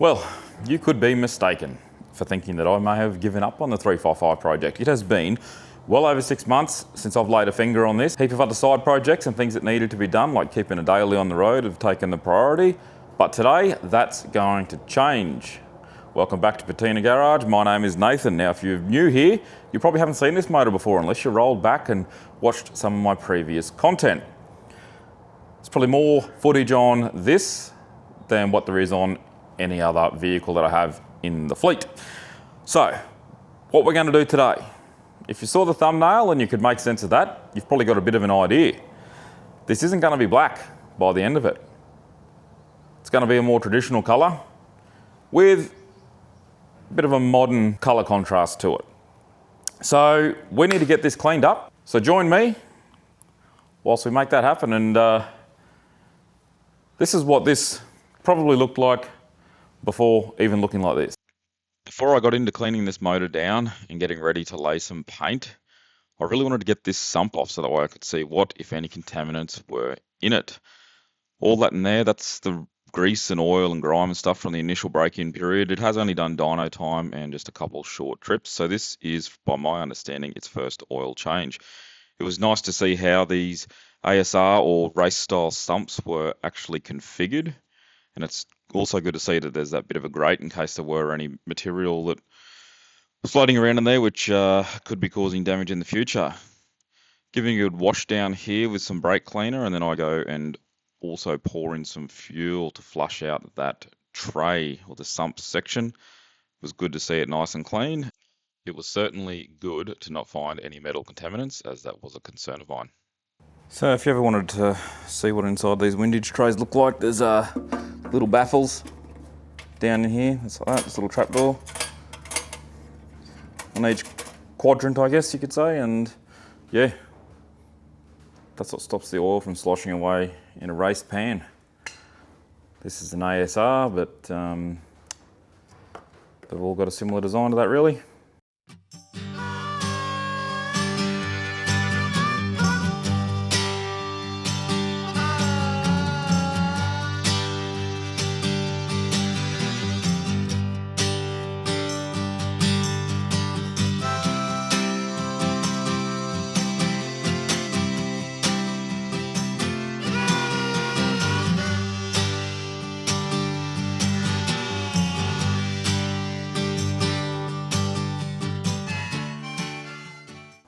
Well, you could be mistaken for thinking that I may have given up on the 355 project. It has been well over 6 months since I've laid a finger on this. A heap of other side projects and things that needed to be done, like keeping a daily on the road, have taken the priority. But today, that's going to change. Welcome back to Patina Garage. My name is Nathan. Now, if you're new here, you probably haven't seen this motor before unless you rolled back and watched some of my previous content. There's probably more footage on this than what there is on any other vehicle that I have in the fleet. So, what we're going to do today, if you saw the thumbnail and you could make sense of that, you've probably got a bit of an idea. This isn't going to be black by the end of it. It's going to be a more traditional colour with a bit of a modern colour contrast to it. So we need to get this cleaned up. So join me whilst we make that happen. And this is what this probably looked like before even looking like this. Before I got into cleaning this motor down and getting ready to lay some paint, I really wanted to get this sump off so that way I could see what, if any, contaminants were in it. All that in there, that's the grease and oil and grime and stuff from the initial break-in period. It has only done dyno time and just a couple short trips, so this is, by my understanding, its first oil change. It was nice to see how these ASR or race-style sumps were actually configured, and it's also good to see that there's that bit of a grate in case there were any material that was floating around in there which could be causing damage in the future. Giving a good wash down here with some brake cleaner, and then I go and also pour in some fuel to flush out that tray or the sump section. It was good to see it nice and clean. It was certainly good to not find any metal contaminants, as that was a concern of mine. So if you ever wanted to see what inside these windage trays look like, there's little baffles down in here. It's like that, this little trapdoor on each quadrant, I guess you could say, and yeah, that's what stops the oil from sloshing away in a race pan. This is an ASR, but they've all got a similar design to that, really.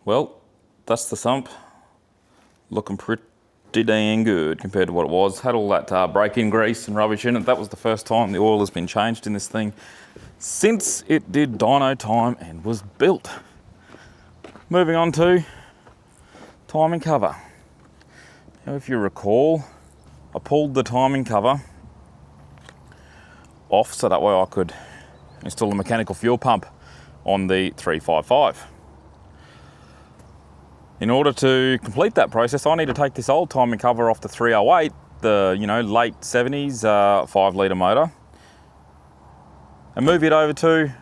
Well, that's the sump, looking pretty dang good compared to what it was. Had all that break-in grease and rubbish in it. That was the first time the oil has been changed in this thing since it did dyno time and was built. Moving on to timing cover. Now, if you recall, I pulled the timing cover off so that way I could install a mechanical fuel pump on the 355. In order to complete that process, I need to take this old timing cover off the 308, the late 70s 5-litre motor, and move it over to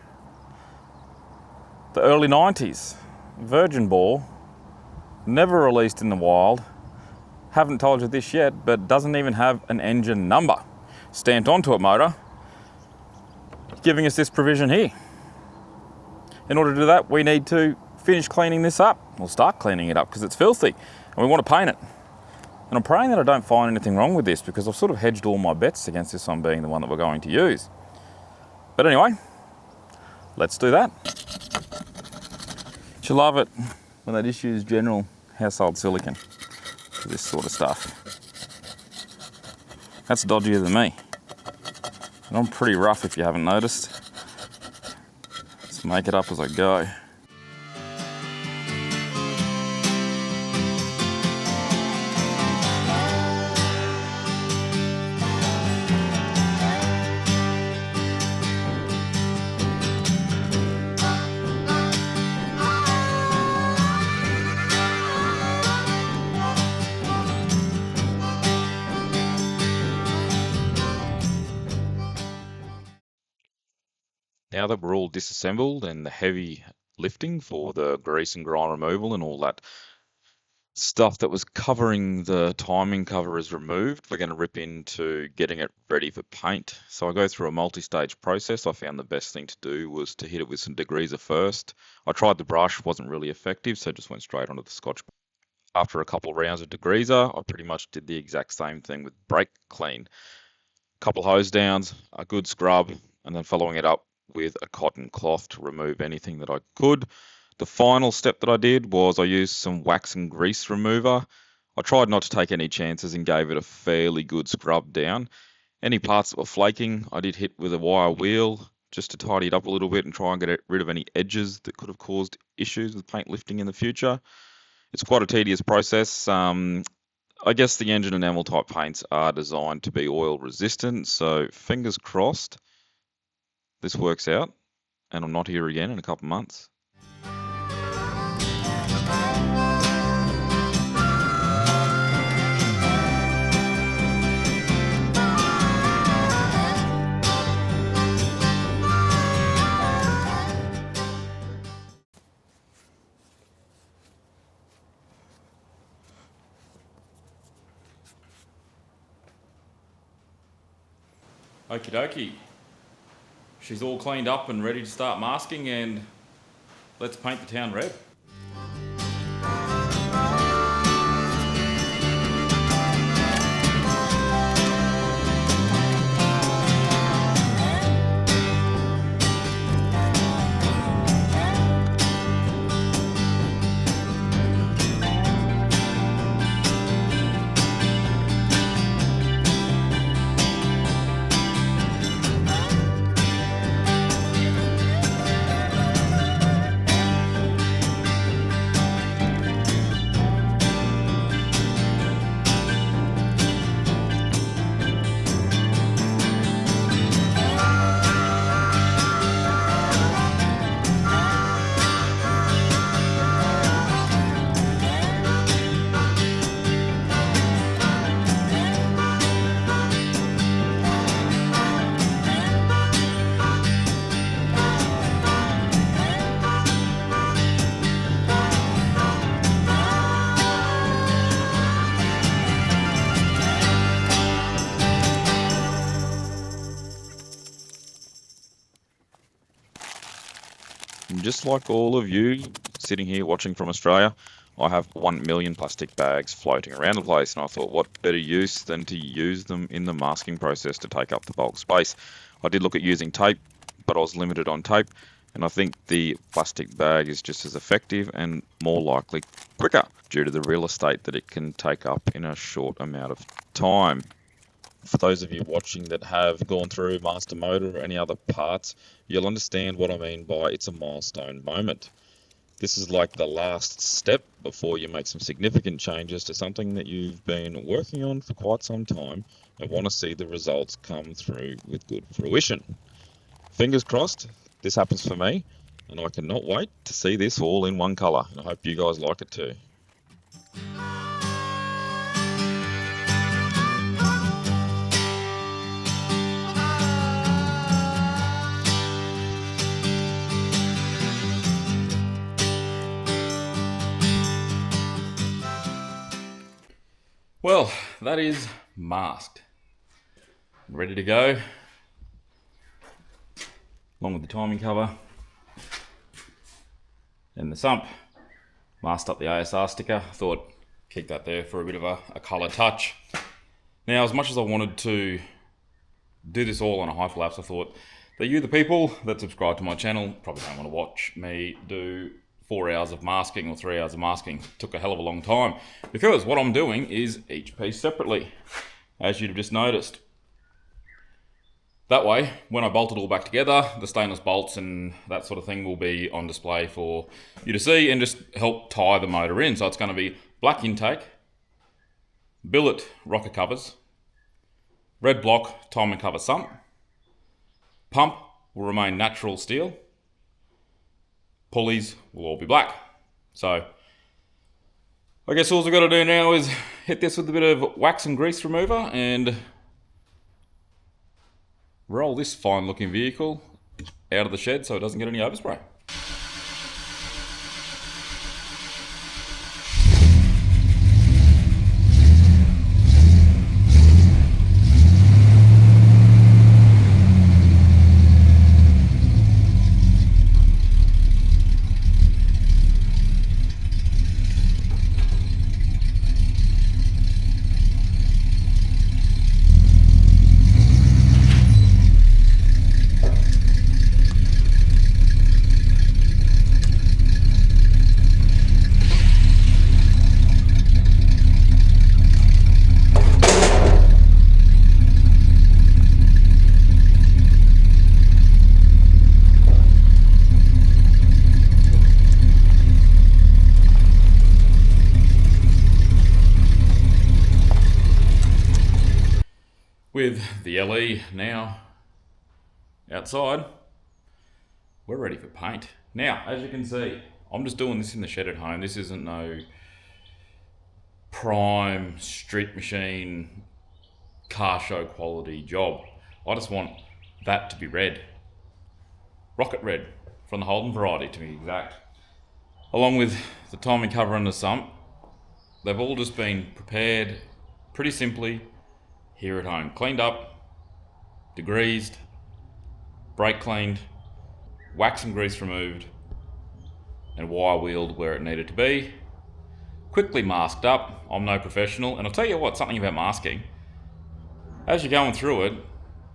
the early 90s. Virgin bore, never released in the wild. Haven't told you this yet, but doesn't even have an engine number stamped onto it motor, giving us this provision here. In order to do that, we need to finish cleaning this up. We'll start cleaning it up because it's filthy and we want to paint it. And I'm praying that I don't find anything wrong with this because I've sort of hedged all my bets against this one being the one that we're going to use. But anyway, let's do that. You love it when they just use general household silicone for this sort of stuff. That's dodgier than me. And I'm pretty rough if you haven't noticed. Let's make it up as I go. Now that we're all disassembled and the heavy lifting for the grease and grime removal and all that stuff that was covering the timing cover is removed. We're going to rip into getting it ready for paint. So I go through a multi-stage process. I found the best thing to do was to hit it with some degreaser first. I tried the brush, wasn't really effective, so just went straight onto the Scotch. After a couple of rounds of degreaser, I pretty much did the exact same thing with brake clean. Couple hose downs, a good scrub, and then following it up with a cotton cloth to remove anything that I could. The final step that I did was I used some wax and grease remover. I tried not to take any chances and gave it a fairly good scrub down. Any parts that were flaking, I did hit with a wire wheel just to tidy it up a little bit and try and get rid of any edges that could have caused issues with paint lifting in the future. It's quite a tedious process. I guess the engine enamel type paints are designed to be oil resistant, so fingers crossed this works out and I'm not here again in a couple of months. Okie dokie. She's all cleaned up and ready to start masking, and let's paint the town red. And just like all of you sitting here watching from Australia, I have 1 million plastic bags floating around the place, and I thought what better use than to use them in the masking process to take up the bulk space. I did look at using tape, but I was limited on tape, and I think the plastic bag is just as effective and more likely quicker due to the real estate that it can take up in a short amount of time. For those of you watching that have gone through Master Motor or any other parts, you'll understand what I mean by it's a milestone moment. This is like the last step before you make some significant changes to something that you've been working on for quite some time and want to see the results come through with good fruition. Fingers crossed, this happens for me, and I cannot wait to see this all in one colour, and I hope you guys like it too. Well, that is masked. Ready to go. Along with the timing cover and the sump. Masked up the ASR sticker. I thought keep that there for a bit of a colour touch. Now, as much as I wanted to do this all on a hyperlapse, I thought that you, the people that subscribe to my channel, probably don't want to watch me do 4 hours of masking or 3 hours of masking. It took a hell of a long time because what I'm doing is each piece separately, as you'd have just noticed. That way, when I bolt it all back together, the stainless bolts and that sort of thing will be on display for you to see and just help tie the motor in. So it's going to be black intake, billet rocker covers, red block timing cover sump, pump will remain natural steel, pulleys will all be black. So I guess all I've got to do now is hit this with a bit of wax and grease remover and roll this fine looking vehicle out of the shed so it doesn't get any overspray. with the LE now outside, we're ready for paint. Now, as you can see, I'm just doing this in the shed at home. This isn't no prime street machine car show quality job. I just want that to be red. Rocket red from the Holden variety, to be exact. Along with the timing cover and the sump, they've all just been prepared pretty simply here at home. Cleaned up, degreased, brake cleaned, wax and grease removed, and wire wheeled where it needed to be. Quickly masked up. I'm no professional, and I'll tell you what, something about masking. As you're going through it,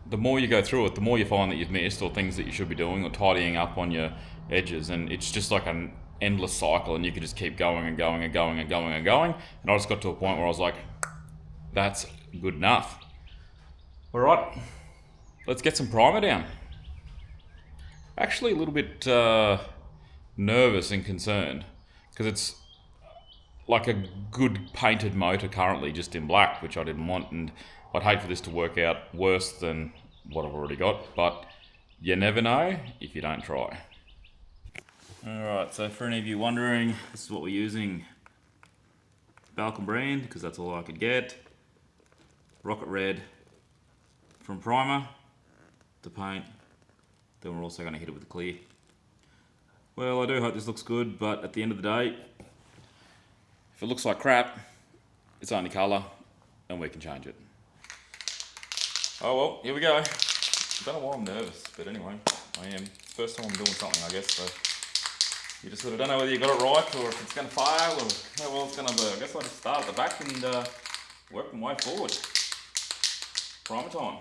the more you go through it, the more you find that you've missed or things that you should be doing or tidying up on your edges, and it's just like an endless cycle, and you could just keep going and going and going and going and going. And I just got to a point where I was like, that's good enough. All right, let's get some primer down. Actually a little bit nervous and concerned because it's like a good painted motor currently just in black, which I didn't want, and I'd hate for this to work out worse than what I've already got, but you never know if you don't try. Alright, so for any of you wondering, this is what we're using. Balcon brand, because that's all I could get. Rocket red from primer to paint. Then we're also going to hit it with the clear. Well, I do hope this looks good, but at the end of the day, if it looks like crap, it's only colour, and we can change it. Oh well, here we go. I don't know why I'm nervous, but anyway, I am. First time I'm doing something, I guess, so you just sort of don't know whether you got it right or if it's going to fail or how well it's going to be. I guess I'll just start at the back and work my way forward. Primer time.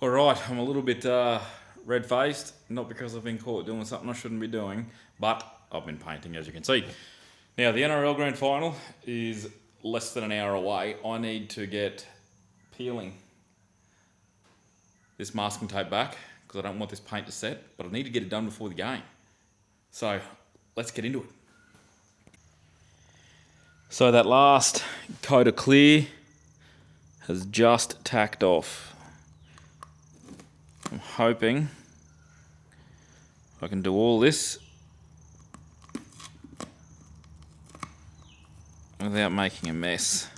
Alright, I'm a little bit red-faced, not because I've been caught doing something I shouldn't be doing, but I've been painting, as you can see. Now, the NRL Grand Final is less than an hour away. I need to get peeling this masking tape back, because I don't want this paint to set, but I need to get it done before the game. So, let's get into it. So that last coat of clear has just tacked off. I'm hoping I can do all this without making a mess.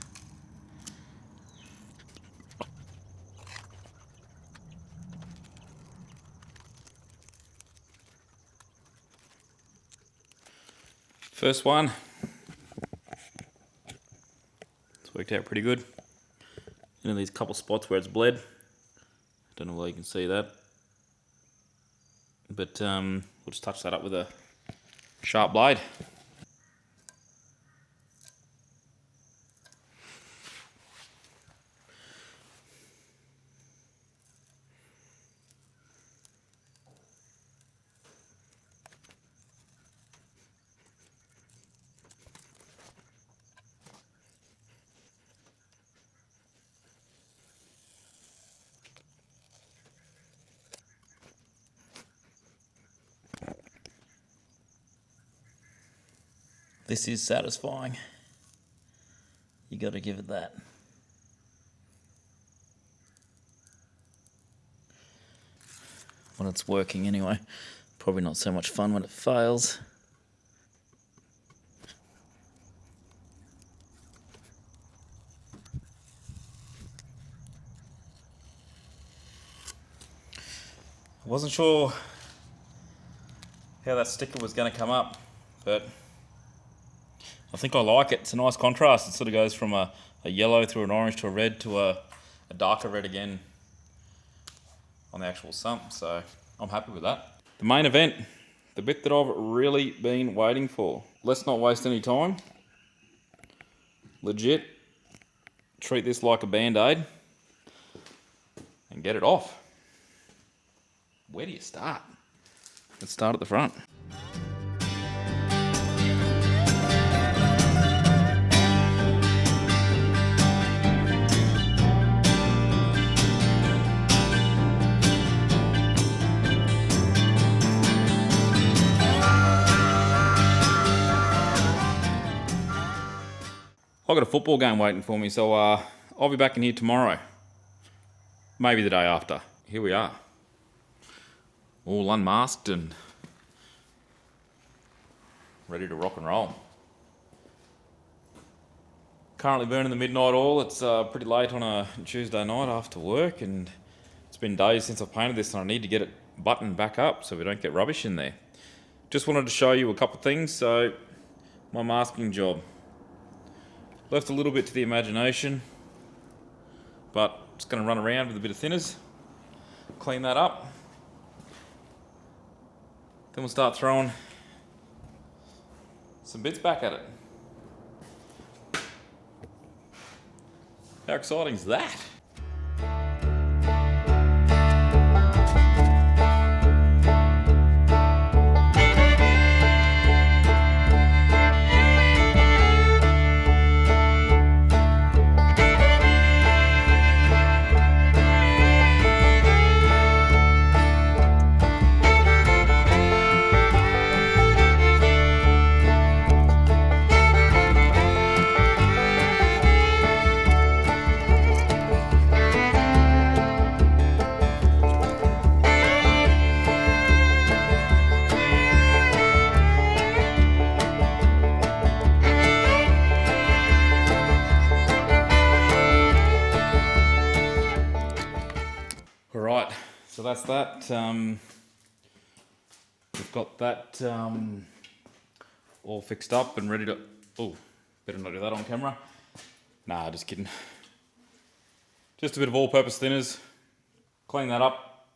First one. It's worked out pretty good. In these couple spots where it's bled. Don't know whether you can see that. But we'll just touch that up with a sharp blade. This is satisfying. You got to give it that. When it's working anyway. Probably not so much fun when it fails. I wasn't sure how that sticker was going to come up, but I think I like it. It's a nice contrast. It sort of goes from a yellow through an orange to a red to a darker red again on the actual sump, so I'm happy with that. The main event, the bit that I've really been waiting for. Let's not waste any time. Legit, treat this like a band-aid and get it off. Where do you start? Let's start at the front. I've got a football game waiting for me, so I'll be back in here tomorrow. Maybe the day after. Here we are. All unmasked and ready to rock and roll. Currently burning the midnight oil. It's pretty late on a Tuesday night after work, and it's been days since I've painted this and I need to get it buttoned back up so we don't get rubbish in there. Just wanted to show you a couple of things. So my masking job. Left a little bit to the imagination, but just going to run around with a bit of thinners, clean that up. Then we'll start throwing some bits back at it. How exciting is that? Alright, so that's that. We've got that all fixed up and ready to... Oh, better not do that on camera. Nah, just kidding. Just a bit of all-purpose thinners. Clean that up.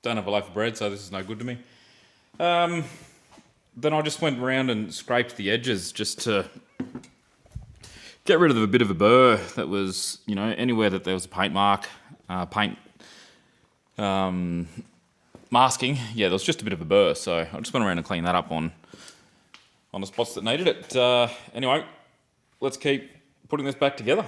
Don't have a loaf of bread, so this is no good to me. Then I just went around and scraped the edges just to get rid of a bit of a burr that was, you know, anywhere that there was a paint mark, paint masking. Yeah, there was just a bit of a burr, so I just went around and cleaned that up on the spots that needed it. Anyway, let's keep putting this back together.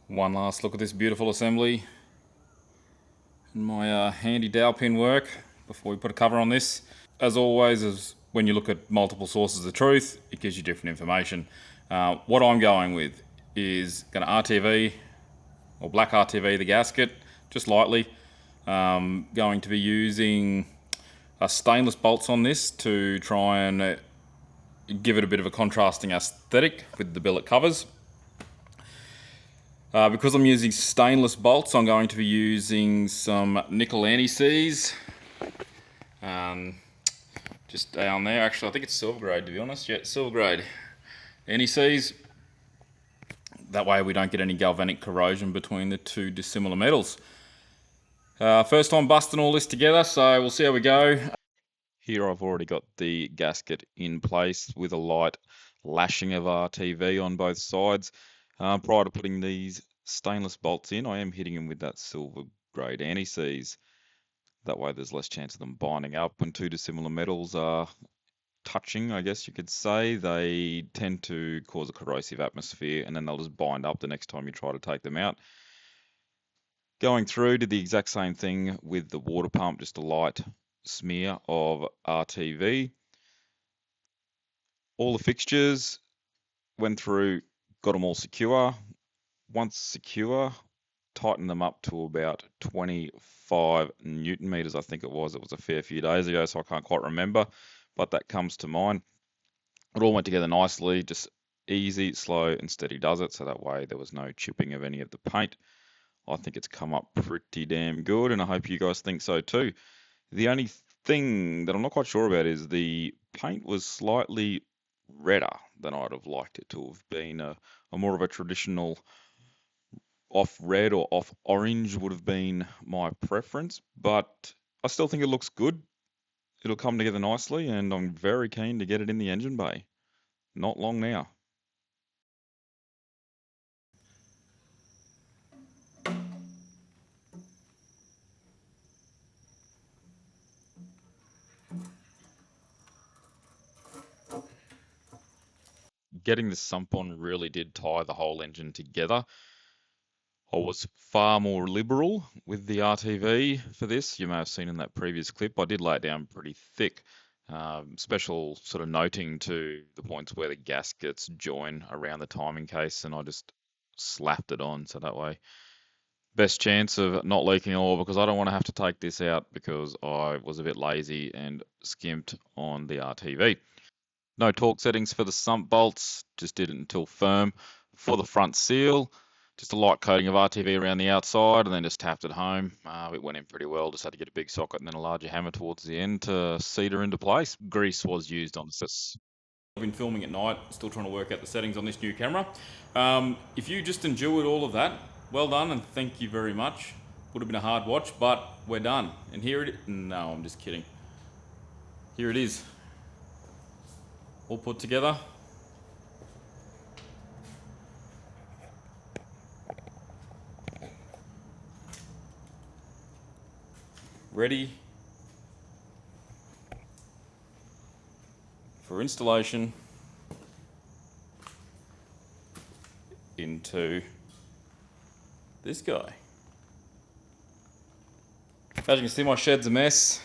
One last look at this beautiful assembly and my handy dowel pin work before we put a cover on this. As always, as when you look at multiple sources of truth, it gives you different information. What I'm going with is going to RTV or black RTV the gasket just lightly. Going to be using stainless bolts on this to try and give it a bit of a contrasting aesthetic with the billet covers. Because I'm using stainless bolts, I'm going to be using some nickel anti-seize. Just down there, actually I think it's silver grade to be honest. Yeah, silver grade anti-seize. That way we don't get any galvanic corrosion between the two dissimilar metals. First time busting all this together, so we'll see how we go. Here I've already got the gasket in place with a light lashing of RTV on both sides. Prior to putting these stainless bolts in, I am hitting them with that silver grade anti-seize. That way there's less chance of them binding up. When two dissimilar metals are touching, I guess you could say, they tend to cause a corrosive atmosphere, and then they'll just bind up the next time you try to take them out. Going through, did the exact same thing with the water pump, just a light smear of RTV. All the fixtures went through, got them all secure. Once secure, tightened them up to about 25 Newton meters, I think it was. It was a fair few days ago, so I can't quite remember, but that comes to mind. It all went together nicely, just easy, slow and steady does it, so that way there was no chipping of any of the paint. I think it's come up pretty damn good, and I hope you guys think so too. The only thing that I'm not quite sure about is the paint was slightly redder than I'd have liked it to have been. A more of a traditional off red or off orange would have been my preference, but I still think it looks good. It'll come together nicely, and I'm very keen to get it in the engine bay. Not long now. Getting the sump on really did tie the whole engine together. I was far more liberal with the RTV for this. You may have seen in that previous clip, I did lay it down pretty thick. Special sort of noting to the points where the gaskets join around the timing case, and I just slapped it on so that way best chance of not leaking oil, because I don't want to have to take this out because I was a bit lazy and skimped on the RTV. No torque settings for the sump bolts, just did it until firm. For the front seal, just a light coating of RTV around the outside and then just tapped it home. It went in pretty well, just had to get a big socket and then a larger hammer towards the end to seat her into place. Grease was used on this. I've been filming at night, still trying to work out the settings on this new camera. If you just enjoyed all of that, well done and thank you very much. Would have been a hard watch, but we're done. And here it is. No, I'm just kidding. Here it is. All put together. Ready for installation into this guy. As you can see, my shed's a mess.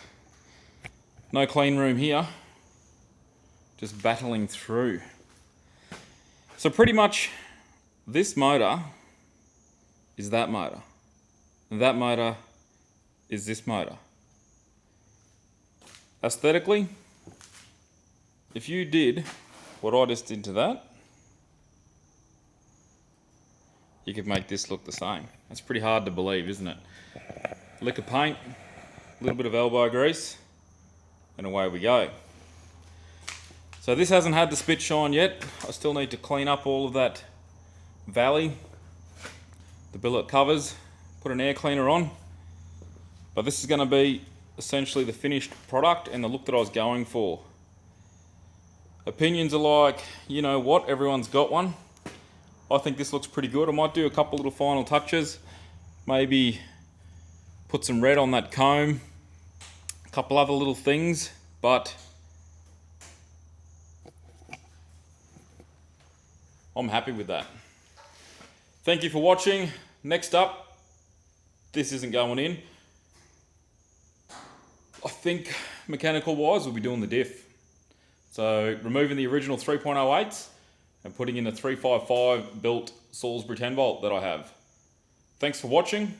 No clean room here. Just battling through. So pretty much this motor is that motor. And that motor is this motor. Aesthetically, if you did what I just did to that, you could make this look the same. That's pretty hard to believe, isn't it? Lick of paint, a little bit of elbow grease, and away we go. So this hasn't had the spit shine yet. I still need to clean up all of that valley, the billet covers, put an air cleaner on. But this is going to be essentially the finished product and the look that I was going for. Opinions are like, you know what, everyone's got one. I think this looks pretty good. I might do a couple little final touches. Maybe put some red on that comb. A couple other little things, but I'm happy with that. Thank you for watching. Next up, this isn't going in. I think mechanical wise we'll be doing the diff. So removing the original 3.08s and putting in the 355 built Salisbury 10 volt that I have. Thanks for watching.